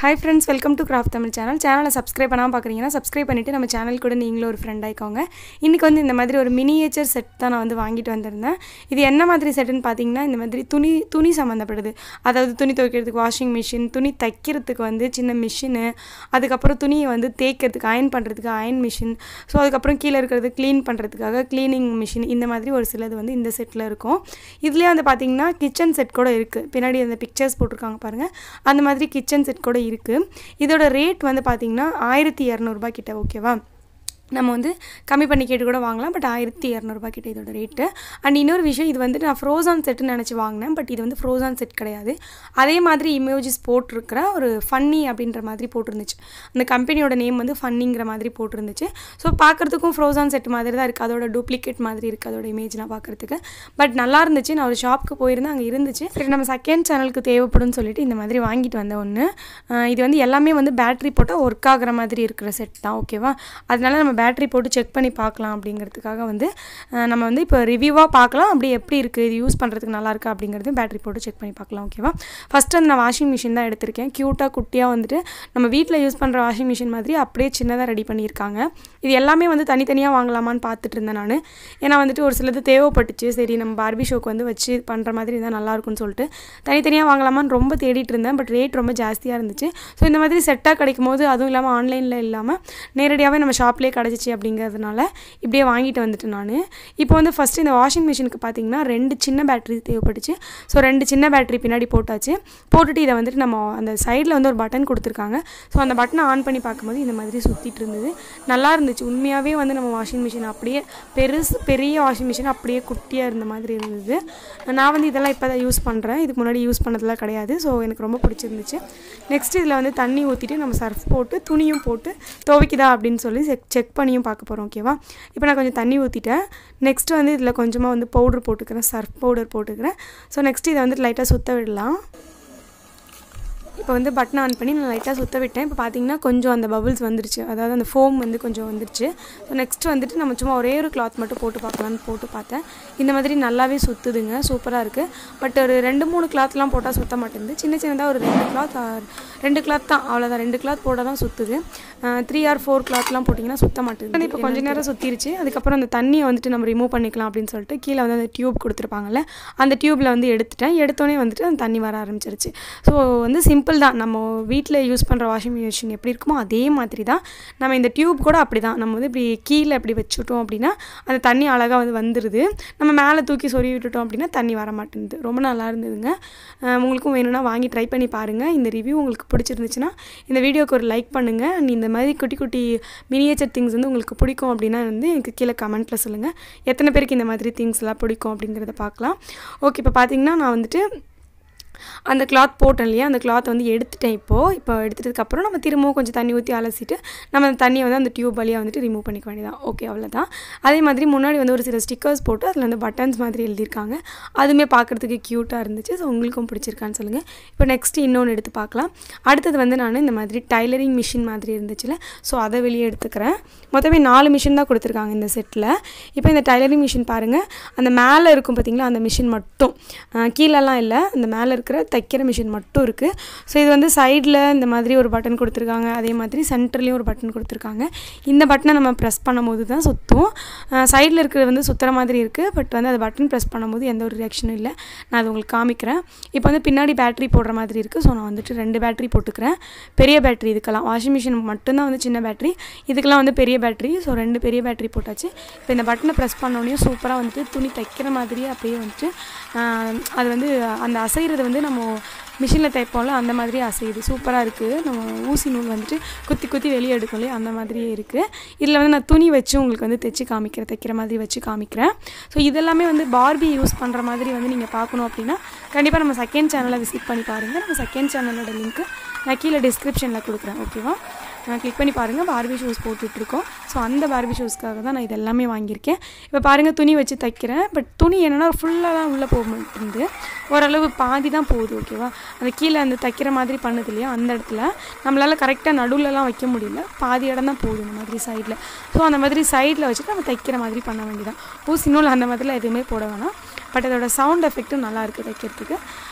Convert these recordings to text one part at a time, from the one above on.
Hi friends, welcome to Craft Tamil channel. Channel subscribe பண்ணாம பார்க்கறீங்கன்னா subscribe பண்ணிட்டு நம்ம channel கூட நீங்களும் ஒரு friend ஆயிக்கோங்க. இன்னைக்கு வந்து இந்த மாதிரி ஒரு miniature set தான் நான் வந்து வாங்கிட்டு வந்திருந்தேன். இது என்ன மாதிரி செட்னு பாத்தீங்கன்னா இந்த மாதிரி துணி சம்பந்தப்படுது. அதாவது துணி துவைக்கிறதுக்கு வாஷிங் மெஷின், துணி தைக்கிறதுக்கு வந்து சின்ன மெஷின், அதுக்கு அப்புறம் துணியை வந்து தேய்க்கிறதுக்கு அயர்ன் பண்றதுக்கு அயர்ன் மெஷின், சோ அதுக்கு அப்புறம் கீழ இருக்குறது க்ளீன் பண்றதுக்காக க்ளீனிங் மெஷின் இந்த மாதிரி ஒரு சிலது வந்து இந்த செட்ல இருக்கும். இதுலயே வந்து பாத்தீங்கன்னா கிச்சன் செட் கூட இருக்கு. பின்னாடி அந்த பிக்சர்ஸ் போட்டுருக்காங்க பாருங்க. அந்த மாதிரி கிச்சன் செட் கூட இருக்கு. இதோட ரேட் வந்து பாத்தீங்கன்னா 1200 ரூபாய் கிட்ட ஓகேவா. நம்ம வந்து கம்மி பண்ணி கேட்டு கூட வாங்கலாம் பட் 1200 ரூபாய் கிட்ட இதோட ரேட். அண்ட் இன்னொரு விஷயம் இது வந்து நான் ஃப்ரோசன் செட் நினைச்சு வாங்குனேன் பட் இது வந்து ஃப்ரோசன் செட் கிடையாது. அதே மாதிரி இமோஜிஸ் போட்டுருக்கிற ஒரு ஃபன்னி அப்படின்ற மாதிரி போட்டுருந்துச்சு. அந்த கம்பெனியோட நேம் வந்து ஃபன்னிங்கிற மாதிரி போட்டுருந்துச்சு. ஸோ பார்க்குறதுக்கும் ஃப்ரோசன் செட் மாதிரி தான் இருக்குது. அதோட டூப்ளிகேட் மாதிரி இருக்குது அதோட இமேஜ்லாம் பார்க்குறதுக்கு. பட் நல்லா இருந்துச்சு. நான் ஒரு ஷாப்புக்கு போயிருந்தேன், அங்கே இருந்துச்சு. சரி நம்ம செகண்ட் சேனலுக்கு தேவைப்படும்னு சொல்லிட்டு இந்த மாதிரி வாங்கிட்டு வந்த ஒன்று. இது வந்து எல்லாமே வந்து பேட்டரி போட்டால் ஒர்க் ஆகிற மாதிரி இருக்கிற செட் தான் ஓகேவா. அதனால நம்ம பேட்டரி போட்டு செக் பண்ணி பார்க்கலாம் அப்படிங்கிறதுக்காக வந்து நம்ம வந்து இப்போ ரிவ்யூவாக பார்க்கலாம். அப்படி எப்படி இருக்குது, இது யூஸ் பண்ணுறதுக்கு நல்லா இருக்கா அப்படிங்கிறது பேட்டரி போட்டு செக் பண்ணி பார்க்கலாம் ஓகேவா. ஃபஸ்ட்டு வந்து நான் வாஷிங் மிஷின் தான் எடுத்திருக்கேன். க்யூட்டாக குட்டியாக வந்துட்டு நம்ம வீட்டில் யூஸ் பண்ணுற வாஷிங் மிஷின் மாதிரி அப்படியே சின்னதாக ரெடி பண்ணியிருக்காங்க. இது எல்லாமே வந்து தனித்தனியாக வாங்கலாமான்னு பார்த்துட்டு இருந்தேன் நான். ஏன்னா வந்துட்டு ஒரு சிலது தேவைப்பட்டுச்சு. சரி நம்ம பார்பி ஷோக்கு வந்து வச்சு பண்ணுற மாதிரி இருந்தால் நல்லாயிருக்கும்னு சொல்லிட்டு தனித்தனியாக வாங்கலாமான்னு ரொம்ப தேடிட்டு இருந்தேன். பட் ரேட் ரொம்ப ஜாஸ்தியாக இருந்துச்சு. ஸோ இந்த மாதிரி செட்டாக கிடைக்கும் போது அதுவும் இல்லாமல் ஆன்லைனில் இல்லாமல் நேரடியாகவே நம்ம ஷாப்லேயே கிடச்சிச்சு அப்படிங்கிறதுனால இப்படியே வாங்கிட்டு வந்துட்டு நான். இப்போ வந்து ஃபஸ்ட்டு இந்த வாஷிங் மிஷினுக்கு பார்த்தீங்கன்னா 2 சின்ன பேட்டரி தேவைப்பட்டுச்சு. ஸோ 2 சின்ன பேட்டரி பின்னாடி போட்டாச்சு. போட்டுட்டு இதை வந்துட்டு நம்ம அந்த சைடில் வந்து ஒரு பட்டன் கொடுத்துருக்காங்க. ஸோ அந்த பட்டனை ஆன் பண்ணி பார்க்கும்போது இந்த மாதிரி சுற்றிட்டு இருந்தது. நல்லா இருந்துச்சு. உண்மையாகவே வந்து நம்ம வாஷிங் மிஷின் அப்படியே பெரிய வாஷிங் மிஷின் அப்படியே குட்டியாக இருந்த மாதிரி இருந்தது. நான் வந்து இதெல்லாம் இப்போ தான் யூஸ் பண்ணுறேன். இதுக்கு முன்னாடி யூஸ் பண்ணதெல்லாம் கிடையாது. ஸோ எனக்கு ரொம்ப பிடிச்சிருந்துச்சு. நெக்ஸ்ட் இதில் வந்து தண்ணி ஊற்றிட்டு நம்ம சர்ஃப் போட்டு துணியும் போட்டு துவைக்குதா அப்படின்னு சொல்லி செக் பண்ணியும் பார்க்க போகிறோம் ஓகேவா. இப்போ நான் கொஞ்சம் தண்ணி ஊற்றிட்டேன். நெக்ஸ்ட் வந்து இதில் கொஞ்சமாக வந்து பவுடர் போட்டுக்கிறேன், சர்ஃப் பவுடர் போட்டுக்கிறேன். ஸோ நெக்ஸ்ட் இதை வந்து லைட்டாக சுற்ற விடலாம். இப்போ வந்து பட்டன் ஆன் பண்ணி நான் லைட்டாக சுற்ற விட்டேன். இப்போ பார்த்தீங்கன்னா கொஞ்சம் அந்த பபுள்ஸ் வந்துருச்சு, அதாவது அந்த ஃபோம் வந்து கொஞ்சம் வந்துருச்சு. ஸோ நெக்ஸ்ட் வந்துட்டு நம்ம சும்மா ஒரே ஒரு கிளாத் மட்டும் போட்டு பார்க்கலான்னு போட்டு பார்த்தேன். இந்த மாதிரி நல்லாவே சுற்றுதுங்க, சூப்பராக இருக்குது. பட் ஒரு 2-3 கிளாத்லாம் போட்டால் சுற்ற மாட்டேங்குது. சின்னதாக ஒரு 2 கிளாத் தான், அவ்வளோதான். 2 கிளாத் போட்டால் தான் சுற்றுது. 3 or 4 கிளாத்லாம் போட்டிங்கன்னா சுற்ற மாட்டேங்குது. இப்போ கொஞ்சம் நேரம் சுற்றிருச்சு. அதுக்கப்புறம் அந்த தண்ணியை வந்துட்டு நம்ம ரிமூவ் பண்ணிக்கலாம் அப்படின்னு சொல்லிட்டு கீழே வந்து அந்த டியூப் கொடுத்துருப்பாங்கல்ல, அந்த டியூப்பில் வந்து எடுத்தோடனே வந்துட்டு அந்த தண்ணி வர ஆரம்பிச்சிருச்சு. ஸோ வந்து சிம்பிள் தான். நம்ம வீட்டில் யூஸ் பண்ணுற வாஷிங் மிஷின் எப்படி இருக்குமோ அதே மாதிரி தான். நம்ம இந்த டியூப் கூட அப்படி தான். நம்ம வந்து இப்படி கீழே இப்படி வச்சுட்டோம் அப்படின்னா அந்த தண்ணி அழகாக வந்து வந்துடுது. நம்ம மேலே தூக்கி சொருவி விட்டுட்டோம் அப்படின்னா தண்ணி வர மாட்டேங்குது. ரொம்ப நல்லா இருந்ததுங்க. உங்களுக்கும் வேணும்னா வாங்கி ட்ரை பண்ணி பாருங்கள். இந்த ரிவ்யூ உங்களுக்கு பிடிச்சிருந்துச்சுன்னா இந்த வீடியோக்கு ஒரு லைக் பண்ணுங்கள். அண்ட் இந்த மாதிரி குட்டி மினியேச்சர் திங்ஸ் வந்து உங்களுக்கு பிடிக்கும் அப்படின்னா வந்து எனக்கு கீழே கமெண்ட்டில் சொல்லுங்கள். எத்தனை பேருக்கு இந்த மாதிரி திங்ஸ்லாம் பிடிக்கும் அப்படிங்கிறத பார்க்கலாம். ஓகே, இப்போ பார்த்தீங்கன்னா நான் வந்துட்டு அந்த கிளாத் போட்டேன் இல்லையா, அந்த கிளாத் வந்து எடுத்துட்டேன். இப்போ எடுத்துட்டதுக்கப்புறம் நம்ம திரும்பவும் கொஞ்சம் தண்ணி ஊற்றி அலசிட்டு நம்ம அந்த தண்ணியை வந்து அந்த டியூப் வழியாக வந்துட்டு ரிமூவ் பண்ணிக்க வேண்டியதான். ஓகே, அவ்வளோதான். அதே மாதிரி முன்னாடி வந்து ஒரு சில ஸ்டிக்கர்ஸ் போட்டு அதில் வந்து பட்டன்ஸ் மாதிரி எழுதியிருக்காங்க. அதுவுமே பார்க்குறதுக்கு க்யூட்டாக இருந்துச்சு. ஸோ உங்களுக்கும் பிடிச்சிருக்கான்னு சொல்லுங்கள். இப்போ நெக்ஸ்ட்டு இன்னொன்று எடுத்து பார்க்கலாம். அடுத்தது வந்து நான் இந்த மாதிரி டைலரிங் மிஷின் மாதிரி இருந்துச்சுல, ஸோ அதை வெளியே எடுத்துக்கிறேன். மொத்தமே 4 மிஷின் தான் கொடுத்துருக்காங்க இந்த செட்டில். இப்போ இந்த டைலரிங் மிஷின் பாருங்கள், அந்த மேலே இருக்கும் பார்த்திங்களா, அந்த மிஷின் மட்டும், கீழெல்லாம் இல்லை, அந்த மேலே இருக்கிற தைக்கிற மிஷின் மட்டும் இருக்குது. ஸோ இது வந்து சைடில் இந்த மாதிரி ஒரு பட்டன் கொடுத்துருக்காங்க. அதே மாதிரி சென்டர்லேயும் ஒரு பட்டன் கொடுத்துருக்காங்க. இந்த பட்டனை நம்ம ப்ரெஸ் பண்ணும்போது தான் சுற்றும். சைடில் இருக்கிறது வந்து சுற்றுற மாதிரி இருக்குது. பட் வந்து அது பட்டன் ப்ரெஸ் பண்ணும்போது எந்த ஒரு ரியாக்ஷனும் இல்லை. நான் அது உங்களுக்கு காமிக்கிறேன். இப்போ வந்து பின்னாடி பேட்டரி போடுற மாதிரி இருக்குது. ஸோ நான் வந்துட்டு 2 பேட்டரி போட்டுக்கிறேன். பெரிய பேட்டரி இதுக்கெல்லாம். வாஷிங் மிஷின் மட்டும்தான் வந்து சின்ன பேட்டரி, இதுக்கெல்லாம் வந்து பெரிய பேட்டரி. ஸோ 2 பெரிய பேட்டரி போட்டாச்சு. இப்போ இந்த பட்டனை ப்ரெஸ் பண்ணோடனே சூப்பராக வந்துட்டு துணி தைக்கிற மாதிரியே அப்படியே வந்துட்டு அது வந்து அந்த அசைகிறது வந்து நம்ம மிஷினில் தைப்போம்ல அந்த மாதிரியே அசையுது. சூப்பராக இருக்குது. நம்ம ஊசி நூல் வந்துட்டு குத்தி வெளியே எடுக்கும் இல்லையா, அந்த மாதிரியே இருக்குது. இதில் வந்து நான் துணி வச்சு உங்களுக்கு வந்து தைக்கிற மாதிரி வச்சு காமிக்கிறேன். ஸோ இதெல்லாமே வந்து பார்பி யூஸ் பண்ணுற மாதிரி வந்து நீங்கள் பார்க்கணும் அப்படின்னா கண்டிப்பாக நம்ம செகண்ட் சேனலை விசிட் பண்ணி பாருங்கள். நம்ம செகண்ட் சேனலோட லிங்க்கு நான் கீழே டிஸ்கிரிப்ஷனில் கொடுக்குறேன் ஓகேவா. கிளிக் பண்ணி பாருங்கள். பார்பி ஷூஸ் போட்டுட்ருக்கோம். ஸோ அந்த பார்பி ஷூஸ்க்காக தான் நான் இதெல்லாமே வாங்கியிருக்கேன். இப்போ பாருங்கள், துணி வச்சு தைக்கிறேன். பட் துணி என்னென்னா ஃபுல்லாலாம் உள்ளே போக மாட்டேங்குது, ஓரளவு பாதி தான் போகுது ஓகேவா. அந்த கீழே அந்த தைக்கிற மாதிரி பண்ணுது இல்லையா, அந்த இடத்துல நம்மளால் கரெக்டாக நடுவில்லாம் வைக்க முடியல, பாதி இடம் தான் போகுது இந்த மாதிரி சைடில். ஸோ அந்த மாதிரி சைடில் வச்சுட்டு நம்ம தைக்கிற மாதிரி பண்ண வேண்டியதான். ஊசி நூல் அந்த மாதிரிலாம் எதுவுமே போட வேணாம். பட் அதோட சவுண்ட் எஃபெக்ட்டும் நல்லா இருக்குது தைக்கிறதுக்கு.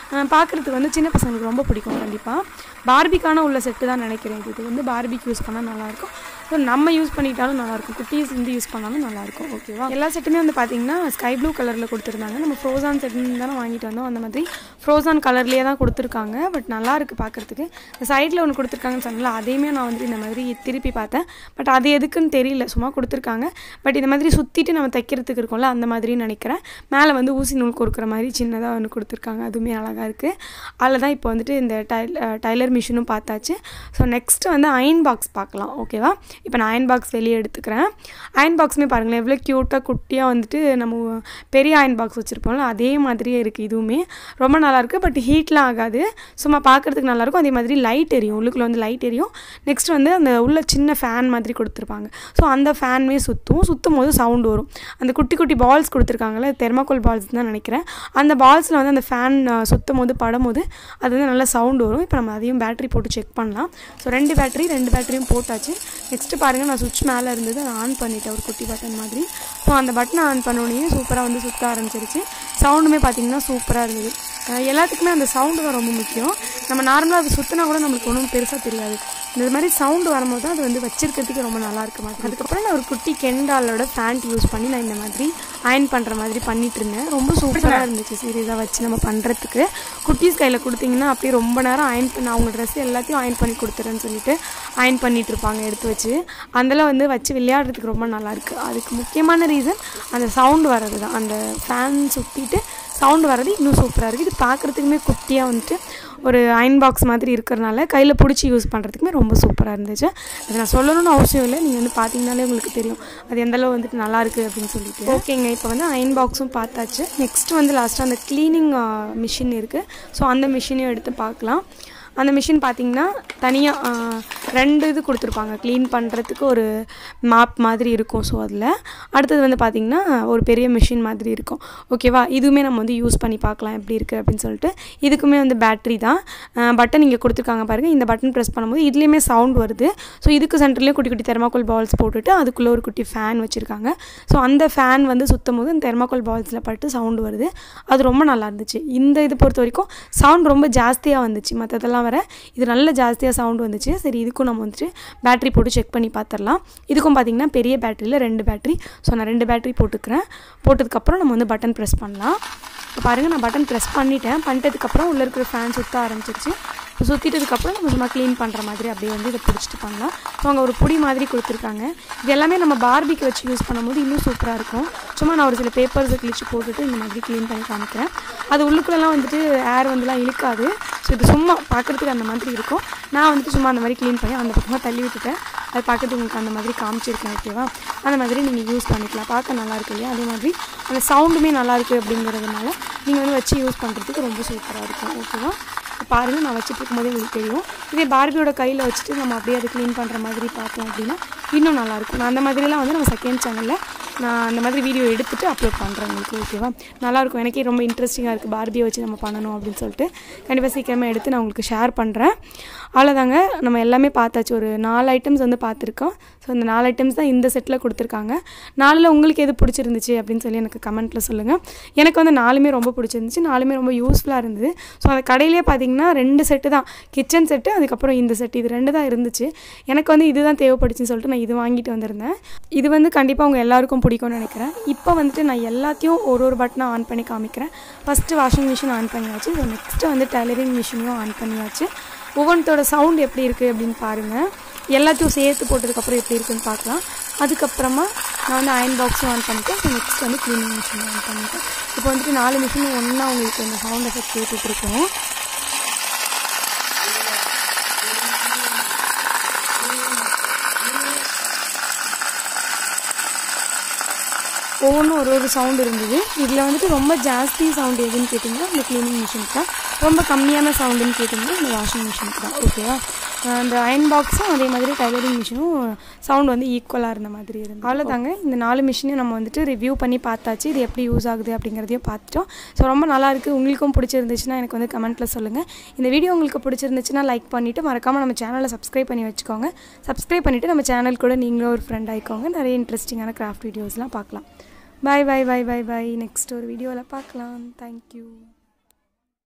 பார்க்குறதுக்கு வந்து சின்ன பசங்களுக்கு ரொம்ப பிடிக்கும் கண்டிப்பாக. பார்பிக்கான உள்ள செட்டு தான் நினைக்கிறேன். இது வந்து பார்பிக்கு யூஸ் பண்ணால் நல்லாயிருக்கும். ஸோ நம்ம யூஸ் பண்ணிட்டாலும் நல்லாயிருக்கும், குட்டீஸ் வந்து யூஸ் பண்ணாலும் நல்லாயிருக்கும். ஓகேவா? எல்லா செட்டுமே வந்து பார்த்திங்கன்னா ஸ்கை ப்ளூ கலரில் கொடுத்துருந்தாங்க. நம்ம ஃப்ரோசான் செட்டுன்னு தானே வாங்கிட்டு வந்தோம். அந்த மாதிரி ஃப்ரோசான் கலர்லேயே தான் கொடுத்துருக்காங்க. பட் நல்லாயிருக்கு பார்க்குறதுக்கு. இந்த சைடில் ஒன்று கொடுத்துருக்காங்கன்னு சொன்னால அதையுமே நான் வந்து இந்த மாதிரி திருப்பி பார்த்தேன். பட் அது எதுக்குன்னு தெரியல, சும்மா கொடுத்துருக்காங்க. பட் இந்த மாதிரி சுற்றிட்டு நம்ம தைக்கிறதுக்கு இருக்கும்ல அந்த மாதிரி நினைக்கிறேன். மேலே வந்து ஊசி நூல் கொடுக்குற மாதிரி சின்னதாக ஒன்று கொடுத்துருக்காங்க. அதுவுமே அழகாக இருக்குது. அதில் தான் இப்போ வந்துட்டு இந்த டைலர் மிஷினும் பார்த்தாச்சு. ஸோ நெக்ஸ்ட்டு வந்து அயன் பாக்ஸ் பார்க்கலாம். ஓகேவா? இப்போ நான் அயன் பாக்ஸ் வெளியே எடுத்துக்கிறேன். அயன் பாக்ஸுமே பாருங்களேன் எவ்வளோ க்யூட்டாக குட்டியாக வந்துட்டு நம்ம பெரிய அயன் பாக்ஸ் வச்சுருப்போம்ல அதே மாதிரியே இருக்குது. இதுவுமே ரொம்ப நல்லாயிருக்கு. பட் ஹீட்லாம் ஆகாது, சும்மா பார்க்குறதுக்கு நல்லாயிருக்கும். அதே மாதிரி லைட் எரியும், உள்ளுக்குள்ளே வந்து லைட் எரியும். நெக்ஸ்ட் வந்து அந்த உள்ள சின்ன ஃபேன் மாதிரி கொடுத்துருப்பாங்க. ஸோ அந்த ஃபேனுமே சுற்றும் போது சவுண்டு வரும். அந்த குட்டி குட்டி பால்ஸ் கொடுத்துருக்காங்களே, தெர்மாக்கோல் பால்ஸ் தான் நினைக்கிறேன். அந்த பால்ஸில் வந்து அந்த ஃபேன் சுற்றும் போது படும்போது அது வந்து நல்லா சவுண்டு வரும். இப்போ நம்ம அதையும் பேட்டரி போட்டு செக் பண்ணலாம். ஸோ ரெண்டு பேட்டரியும் போட்டாச்சு. நெக்ஸ்ட்டு பாருங்கள், நான் சுவிட்ச் மேலே இருந்தது அதை ஆன் பண்ணிட்டேன், ஒரு குட்டி பட்டன் மாதிரி. ஸோ அந்த பட்டனை ஆன் பண்ணோடனே சூப்பராக வந்து சுற்ற ஆரம்பிச்சிருச்சு. சவுண்டுமே பார்த்திங்கன்னா சூப்பராக இருந்தது. எல்லாத்துக்குமே அந்த சவுண்டு தான் ரொம்ப முக்கியம். நம்ம நார்மலாக அது சுற்றினா கூட நம்மளுக்கு ஒன்றும் பெருசாக தெரியாது. இந்த மாதிரி சவுண்டு வரும்போது தான் அது வந்து வச்சிருக்கிறதுக்கு ரொம்ப நல்லா இருக்க மாதிரி. அதுக்கப்புறம் நான் ஒரு குட்டி கெண்டாலோட பேண்ட் யூஸ் பண்ணி நான் இந்த மாதிரி அயன் பண்ணுற மாதிரி பண்ணிட்டு இருந்தேன். ரொம்ப சூப்பராக இருந்துச்சு சீரியஸாக வச்சு நம்ம பண்ணுறதுக்கு. குட்டீஸ் கையில் கொடுத்தீங்கன்னா அப்படியே ரொம்ப நேரம் அயன் பண்ண அவங்க ட்ரெஸ் எல்லாத்தையும் அயன் பண்ணி கொடுத்துறேன்னு சொல்லிட்டு அயன் பண்ணிகிட்டு இருப்பாங்க எடுத்து வச்சு. அதெல்லாம் வந்து வச்சு விளையாடுறதுக்கு ரொம்ப நல்லாயிருக்கு. அதுக்கு முக்கியமான ரீசன் அந்த சவுண்டு வர்றது தான். அந்த ஃபேன் சுற்றிட்டு சவுண்டு வர்றது இன்னும் சூப்பராக இருக்குது. இது பார்க்குறதுக்குமே குட்டியாக வந்துட்டு ஒரு அயன் பாக்ஸ் மாதிரி இருக்கிறனால கையில் பிடிச்சி யூஸ் பண்ணுறதுக்குமே ரொம்ப சூப்பராக இருந்துச்சு. அது நான் சொல்லணும்னு அவசியம் இல்லை, நீங்கள் வந்து பார்த்தீங்கனாலே உங்களுக்கு தெரியும் அது எந்தளவு வந்துட்டு நல்லாயிருக்கு அப்படின்னு சொல்லிட்டு. ஓகேங்க, இப்போ வந்து அயன் பாக்ஸும் பார்த்தாச்சு. நெக்ஸ்ட்டு வந்து லாஸ்ட்டாக அந்த க்ளீனிங் மிஷின் இருக்குது. ஸோ அந்த மிஷினையும் எடுத்து பார்க்கலாம். அந்த மிஷின் பார்த்திங்கன்னா தனியாக 2 இது கொடுத்துருப்பாங்க. க்ளீன் பண்ணுறதுக்கு ஒரு மாப் மாதிரி இருக்கும். ஸோ அதில் அடுத்தது வந்து பார்த்திங்கன்னா ஒரு பெரிய மிஷின் மாதிரி இருக்கும். ஓகேவா? இதுவுமே நம்ம வந்து யூஸ் பண்ணி பார்க்கலாம் எப்படி இருக்குது அப்படின்னு சொல்லிட்டு. இதுக்குமே வந்து பேட்ரி தான். பட்டன் இங்கே கொடுத்துருக்காங்க பாருங்கள். இந்த பட்டன் ப்ரெஸ் பண்ணும்போது இதுலேயுமே சவுண்ட் வருது. ஸோ இதுக்கு சென்டர்லேயே குட்டி குட்டி தெர்மாக்கோல் பால்ஸ் போட்டுட்டு அதுக்குள்ளே ஒரு குட்டி ஃபேன் வச்சுருக்காங்க. ஸோ அந்த ஃபேன் வந்து சுற்றும் போது அந்த தெர்மாக்கோல் பால்ஸில் பட்டு சவுண்டு வருது. அது ரொம்ப நல்லா இருந்துச்சு. இந்த இது பொறுத்த வரைக்கும் சவுண்ட் ரொம்ப ஜாஸ்தியாக வந்துச்சு. மற்றதெல்லாம் வர இது நல்ல ஜாஸ்தியாக சவுண்ட் வந்துச்சு. சரி, இதுக்கும் நம்ம வந்துட்டு பேட்டரி போட்டு செக் பண்ணி பார்த்துடலாம். இதுக்கும் பார்த்திங்கன்னா பெரிய பேட்டரியில் 2 பேட்டரி. ஸோ நான் 2 பேட்டரி போட்டுக்கிறேன். போட்டதுக்கப்புறம் நம்ம வந்து பட்டன் ப்ரெஸ் பண்ணலாம். இப்போ பாருங்கள், நான் பட்டன் ப்ரெஸ் பண்ணிட்டதுக்கப்புறம் உள்ளே இருக்கிற ஃபேன் சுற்ற ஆரம்பிச்சிருச்சு. இப்போ சுற்றிட்டதுக்கப்புறம் நம்ம சும்மா க்ளீன் பண்ணுற மாதிரி அப்படியே வந்து இதை பிடிச்சிட்டு பண்ணலாம். ஸோ அங்கே ஒரு பொடி மாதிரி கொடுத்துருக்காங்க. இது எல்லாமே நம்ம பார்பிக்கு வச்சு யூஸ் பண்ணும்போது இன்னும் சூப்பராக இருக்கும். சும்மா நான் ஒரு சில பேப்பர்ஸை கிழிச்சு போட்டுட்டு இந்த மாதிரி க்ளீன் பண்ணி காமிக்கிறேன். அது உள்ளுக்குள்ளெல்லாம் வந்துட்டு ஏர் வந்துலாம் இழுக்காது. ஸோ இது சும்மா பார்க்குறதுக்கு அந்த மாதிரி இருக்கும். நான் வந்துட்டு சும்மா அந்த மாதிரி க்ளீன் பண்ணி அந்த பக்கமாக தள்ளி விட்டுட்டேன். அது பார்க்குறதுக்கு உங்களுக்கு அந்த மாதிரி காமிச்சிருக்கேன். ஓகேவா? அந்த மாதிரி நீங்கள் யூஸ் பண்ணிக்கலாம். பார்க்க நல்லாயிருக்கு இல்லையா? அதே மாதிரி அந்த சவுண்டுமே நல்லாயிருக்கு அப்படிங்கிறதுனால நீங்கள் வந்து வச்சு யூஸ் பண்ணுறதுக்கு ரொம்ப சூப்பராக இருக்கும். ஓகேவா? பாருங்கள், நான் வச்சுட்டு இருக்கும்போதே உங்களுக்கு தெரியும். இதே பார்பியோட கையில் வச்சுட்டு நம்ம அப்படியே அதை க்ளீன் பண்ணுற மாதிரி பார்த்தோம் அப்படின்னா இன்னும் நல்லாயிருக்கும். நான் அந்த மாதிரிலாம் வந்து நம்ம செகண்ட் சேனலில் நான் அந்த மாதிரி வீடியோ எடுத்துகிட்டு அப்லோட் பண்ணுறேன் உங்களுக்கு. ஓகேவா? நல்லாயிருக்கும். எனக்கே ரொம்ப இன்ட்ரெஸ்டிங்காக இருக்குது பார்பியை வச்சு நம்ம பண்ணணும் அப்படின்னு சொல்லிட்டு. கண்டிப்பாக சீக்கிரமாக எடுத்து நான் உங்களுக்கு ஷேர் பண்ணுறேன். அவ்வளோதாங்க, நம்ம எல்லாமே பார்த்தாச்சு. ஒரு 4 ஐட்டம்ஸ் வந்து பார்த்துருக்கோம். ஸோ இந்த 4 ஐட்டம்ஸ் தான் இந்த செட்டில் கொடுத்துருக்காங்க. 4ல் உங்களுக்கு எது பிடிச்சிருந்துச்சு அப்படின்னு சொல்லி எனக்கு கமெண்ட்டில் சொல்லுங்கள். எனக்கு வந்து 4மே ரொம்ப பிடிச்சிருந்துச்சு. 4மே ரொம்ப யூஸ்ஃபுல்லாக இருந்தது. ஸோ அந்த கடையிலே பார்த்திங்கன்னா 2 செட்டு தான், கிச்சன் செட்டு அதுக்கப்புறம் இந்த செட்டு, இது 2 தான் இருந்துச்சு. எனக்கு வந்து இது தான் தேவைப்படுச்சுன்னு சொல்லிட்டு நான் இது வாங்கிட்டு வந்திருந்தேன். இது வந்து கண்டிப்பாக அவங்க எல்லாருக்கும் பிடிக்கும்னு நினைக்கிறேன். இப்போ வந்துட்டு நான் எல்லாத்தையும் ஒரு பட்டனை ஆன் பண்ணி காமிக்கிறேன். ஃபஸ்ட்டு வாஷிங் மிஷின் ஆன் பண்ணியாச்சு. ஸோ நெக்ஸ்ட்டு வந்து டைலரிங் மிஷினையும் ஆன் பண்ணியாச்சு. ஒவ்வொன்றோட சவுண்ட் எப்படி இருக்குது அப்படின்னு பாருங்கள். எல்லாத்தையும் சேர்த்து போட்டதுக்கப்புறம் எப்படி இருக்குதுன்னு பார்க்கலாம். அதுக்கப்புறமா நான் வந்து அயன் பாக்ஸும் ஆன் பண்ணிட்டேன். ஸோ நெக்ஸ்ட் வந்து க்ளீனிங் மிஷின் ஆன் பண்ணிட்டேன். இப்போ வந்துட்டு 4 மிஷினும் ஒன்றா உங்களுக்கு அந்த சவுண்ட் எஃபெக்ட் கேட்டுட்ருக்கோம். ஒவ்வொன்றும் ஒரு சவுண்டு இருந்தது. இதில் வந்துட்டு ரொம்ப ஜாஸ்தி சவுண்டு எதுன்னு கேட்டிங்கன்னா இந்த க்ளீனிங் மிஷினுக்கு தான். ரொம்ப கம்மியான சவுண்டுன்னு கேட்டிங்கன்னா இந்த வாஷிங் மிஷினுக்கு தான். ஓகேவா? அந்த அயன் பாக்ஸும் அதே மாதிரி டைலரிங் மிஷினும் சவுண்ட் வந்து ஈக்குவலாக இருந்த மாதிரி இருந்தது. அவ்வளோதாங்க, இந்த 4 மிஷினையும் நம்ம வந்துட்டு ரிவ்யூ பண்ணி பார்த்தாச்சு. இது எப்படி யூஸ் ஆகுது அப்படிங்கிறதையும் பார்த்துட்டோம். ஸோ ரொம்ப நல்லாயிருக்கு. உங்களுக்கும் பிடிச்சிருந்துச்சுன்னா எனக்கு வந்து கமெண்ட்டில் சொல்லுங்கள். இந்த வீடியோ உங்களுக்கு பிடிச்சிருந்துச்சுன்னா லைக் பண்ணிவிட்டு மறக்காமல் நம்ம சேனலை சப்ஸ்கிரைப் பண்ணி வச்சுக்கோங்க. சப்ஸ்கிரைப் பண்ணிவிட்டு நம்ம சேனல் கூட நீங்களும் ஒரு ஃப்ரெண்ட் ஆகிக்கோங்க. நிறைய இன்ட்ரெஸ்டிங்கான கிராஃப்ட் வீடியோஸ்லாம் பார்க்கலாம். பாய் பாய் பாய் பாய் பாய். நெக்ஸ்ட் ஒரு வீடியோவில் பார்க்கலாம். தேங்க்யூ.